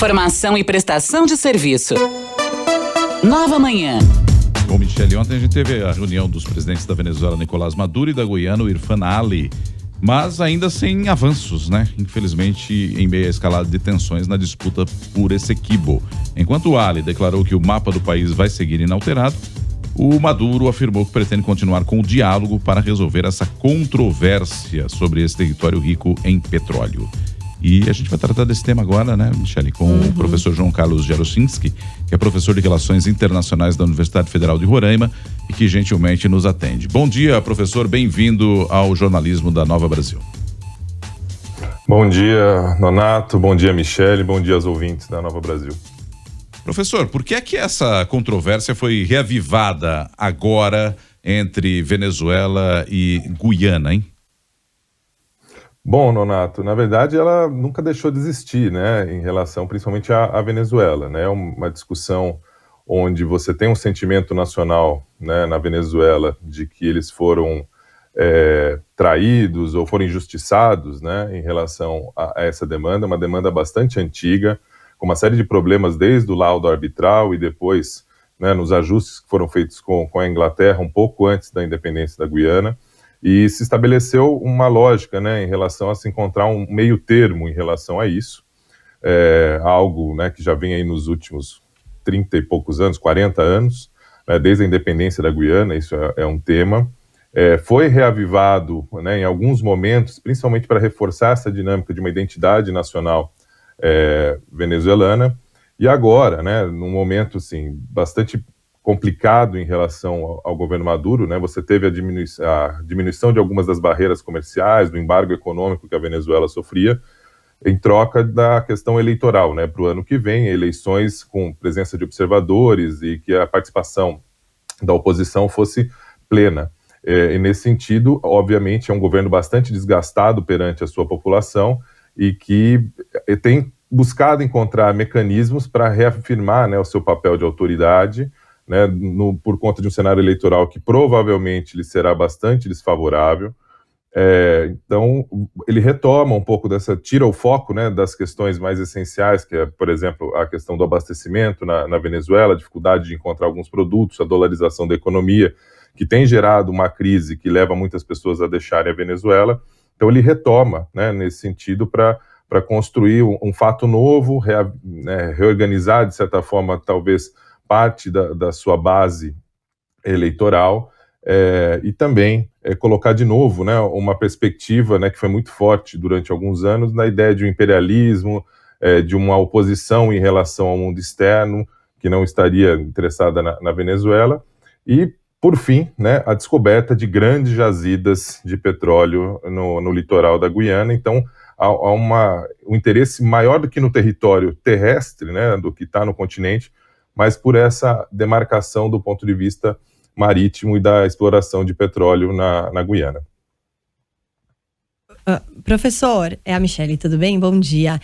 informação e prestação de serviço. Nova Manhã. Bom, Michele, ontem a gente teve a reunião dos presidentes da Venezuela, Nicolás Maduro, e da Guiana, Irfan Ali, mas ainda sem avanços, né? Infelizmente, em meio à escalada de tensões na disputa por Essequibo. Enquanto o Ali declarou que o mapa do país vai seguir inalterado, o Maduro afirmou que pretende continuar com o diálogo para resolver essa controvérsia sobre esse território rico em petróleo. E a gente vai tratar desse tema agora, né, Michele, com o professor João Carlos Jarosinski, que é professor de Relações Internacionais da Universidade Federal de Roraima e que gentilmente nos atende. Bom dia, professor, bem-vindo ao jornalismo da Nova Brasil. Bom dia, Nonato, bom dia, Michele, bom dia aos ouvintes da Nova Brasil. Professor, por que é que essa controvérsia foi reavivada agora entre Venezuela e Guiana, hein? Bom, Nonato, na verdade ela nunca deixou de existir, né, em relação principalmente à Venezuela, né, uma discussão onde você tem um sentimento nacional, né, na Venezuela de que eles foram traídos ou foram injustiçados, né, em relação a essa demanda, uma demanda bastante antiga, com uma série de problemas desde o laudo arbitral e depois, né, nos ajustes que foram feitos com a Inglaterra um pouco antes da independência da Guiana. E se estabeleceu uma lógica, né, em relação a se encontrar um meio termo em relação a isso, algo, né, que já vem aí nos últimos 30 e poucos anos, 40 anos, né, desde a independência da Guiana, isso é um tema. Foi reavivado, né, em alguns momentos, principalmente para reforçar essa dinâmica de uma identidade nacional venezuelana, e agora, né, num momento assim, bastante complicado em relação ao governo Maduro, né? Você teve a diminuição de algumas das barreiras comerciais, do embargo econômico que a Venezuela sofria, em troca da questão eleitoral, né? Para o ano que vem, eleições com presença de observadores e que a participação da oposição fosse plena. E nesse sentido, obviamente, é um governo bastante desgastado perante a sua população e que tem buscado encontrar mecanismos para reafirmar, né, o seu papel de autoridade, né, por conta de um cenário eleitoral que provavelmente lhe será bastante desfavorável. Então, ele retoma um pouco tira o foco, né, das questões mais essenciais, que é, por exemplo, a questão do abastecimento na Venezuela, a dificuldade de encontrar alguns produtos, a dolarização da economia, que tem gerado uma crise que leva muitas pessoas a deixarem a Venezuela. Então, ele retoma, né, nesse sentido, para construir um fato novo, reorganizar, de certa forma, talvez, parte da sua base eleitoral, e também colocar de novo, né, uma perspectiva, né, que foi muito forte durante alguns anos, na ideia de um imperialismo, de uma oposição em relação ao mundo externo, que não estaria interessada na Venezuela, e, por fim, né, a descoberta de grandes jazidas de petróleo no litoral da Guiana. Então, há um interesse maior do que no território terrestre, né, do que está no continente, mas por essa demarcação do ponto de vista marítimo e da exploração de petróleo na Guiana. Professor, é a Michele, tudo bem? Bom dia.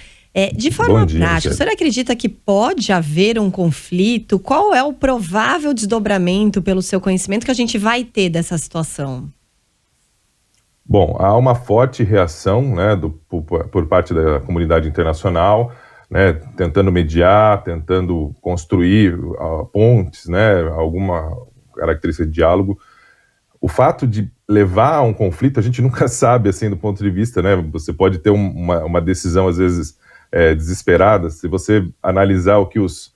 De forma prática, o senhor acredita que pode haver um conflito? Qual é o provável desdobramento, pelo seu conhecimento, que a gente vai ter dessa situação? Bom, há uma forte reação, né, por parte da comunidade internacional, né, tentando mediar, tentando construir pontes, né, alguma característica de diálogo. O fato de levar a um conflito, a gente nunca sabe, assim, do ponto de vista, né, você pode ter uma decisão, às vezes, desesperada. Se você analisar o que os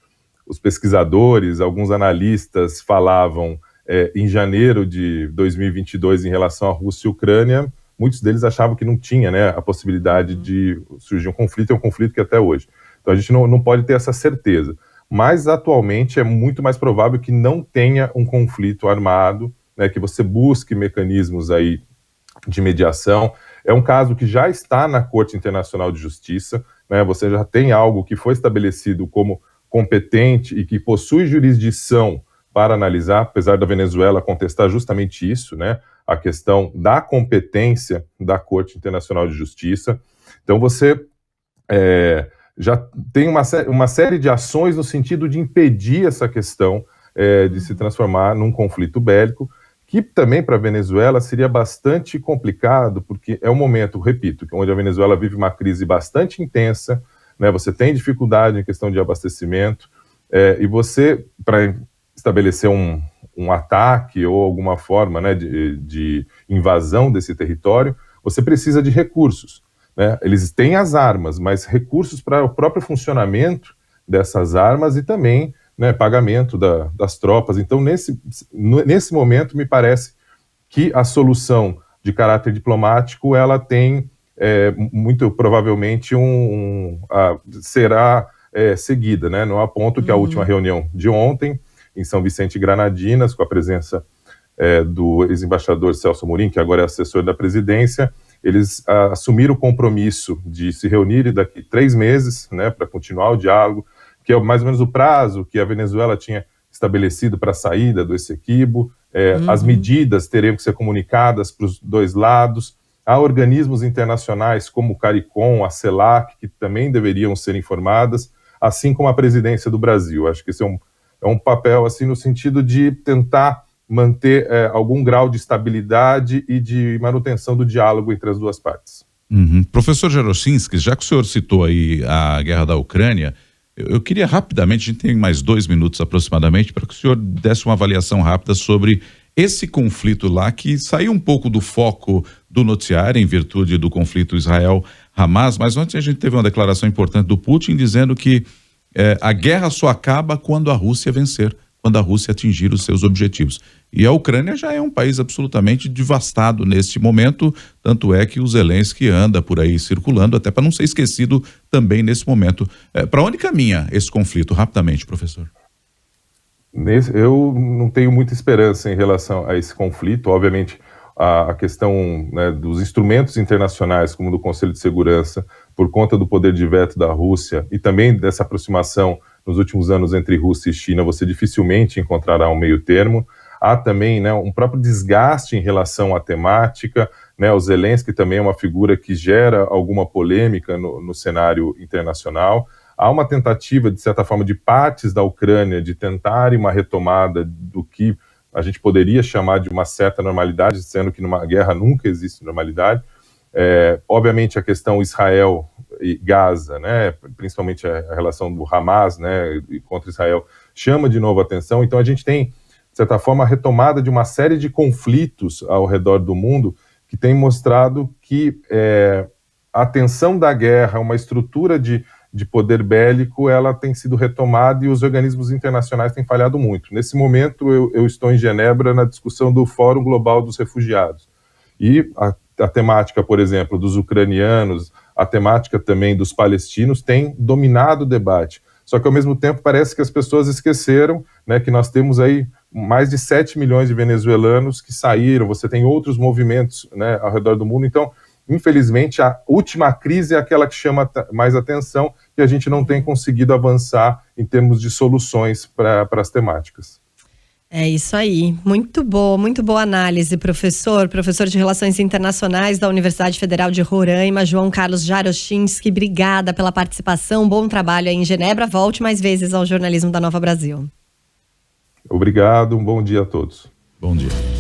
pesquisadores, alguns analistas falavam em janeiro de 2022 em relação à Rússia e Ucrânia, muitos deles achavam que não tinha, né, a possibilidade de surgir um conflito, é um conflito que até hoje. Então a gente não pode ter essa certeza. Mas atualmente é muito mais provável que não tenha um conflito armado, né, que você busque mecanismos aí de mediação. É um caso que já está na Corte Internacional de Justiça, né, você já tem algo que foi estabelecido como competente e que possui jurisdição para analisar, apesar da Venezuela contestar justamente isso, né, a questão da competência da Corte Internacional de Justiça. Então você já tem uma série de ações no sentido de impedir essa questão de se transformar num conflito bélico, que também para a Venezuela seria bastante complicado, porque é um momento, repito, onde a Venezuela vive uma crise bastante intensa, né? Você tem dificuldade em questão de abastecimento, e você, para estabelecer um ataque ou alguma forma, né, de invasão desse território, você precisa de recursos, né? Eles têm as armas, mas recursos para o próprio funcionamento dessas armas e também, né, pagamento das tropas. Então, nesse momento, me parece que a solução de caráter diplomático, ela tem muito provavelmente será seguida, né? Não há ponto que a última reunião de ontem, em São Vicente e Granadinas, com a presença do ex-embaixador Celso Amorim, que agora é assessor da presidência, eles assumiram o compromisso de se reunirem daqui 3 meses, né, para continuar o diálogo, que é mais ou menos o prazo que a Venezuela tinha estabelecido para a saída do Essequibo. As medidas teriam que ser comunicadas para os 2 lados. Há organismos internacionais como o CARICOM, a CELAC, que também deveriam ser informadas, assim como a presidência do Brasil. Acho que esse é um papel assim, no sentido de tentar manter algum grau de estabilidade e de manutenção do diálogo entre as 2 partes. Professor Jaroszynski, já que o senhor citou aí a guerra da Ucrânia, eu queria rapidamente, a gente tem mais 2 minutos aproximadamente, para que o senhor desse uma avaliação rápida sobre esse conflito lá, que saiu um pouco do foco do noticiário em virtude do conflito Israel-Hamas, mas ontem a gente teve uma declaração importante do Putin dizendo que a guerra só acaba quando a Rússia vencer, quando a Rússia atingir os seus objetivos. E a Ucrânia já é um país absolutamente devastado neste momento, tanto é que o Zelensky anda por aí circulando, até para não ser esquecido também nesse momento. Para onde caminha esse conflito, rapidamente, professor? Eu não tenho muita esperança em relação a esse conflito. Obviamente, a questão, né, dos instrumentos internacionais, como do Conselho de Segurança, por conta do poder de veto da Rússia e também dessa aproximação nos últimos anos entre Rússia e China, você dificilmente encontrará um meio termo. Há também, né, um próprio desgaste em relação à temática, né? O Zelensky também é uma figura que gera alguma polêmica no cenário internacional. Há uma tentativa, de certa forma, de partes da Ucrânia de tentarem uma retomada do que a gente poderia chamar de uma certa normalidade, sendo que numa guerra nunca existe normalidade. Obviamente a questão Israel e Gaza, né, principalmente a relação do Hamas, né, contra Israel, chama de novo a atenção. Então a gente tem, de certa forma, a retomada de uma série de conflitos ao redor do mundo que tem mostrado que a tensão da guerra, uma estrutura de poder bélico, ela tem sido retomada e os organismos internacionais têm falhado muito. Nesse momento, eu estou em Genebra na discussão do Fórum Global dos Refugiados. E a temática, por exemplo, dos ucranianos, a temática também dos palestinos tem dominado o debate. Só que, ao mesmo tempo, parece que as pessoas esqueceram, né, que nós temos aí mais de 7 milhões de venezuelanos que saíram, você tem outros movimentos, né, ao redor do mundo. Então, infelizmente, a última crise é aquela que chama mais atenção e a gente não tem conseguido avançar em termos de soluções para as temáticas. É isso aí. Muito boa análise, professor. Professor de Relações Internacionais da Universidade Federal de Roraima, João Carlos Jaroszynski. Obrigada pela participação. Bom trabalho aí em Genebra. Volte mais vezes ao jornalismo da Nova Brasil. Obrigado. Um bom dia a todos. Bom dia.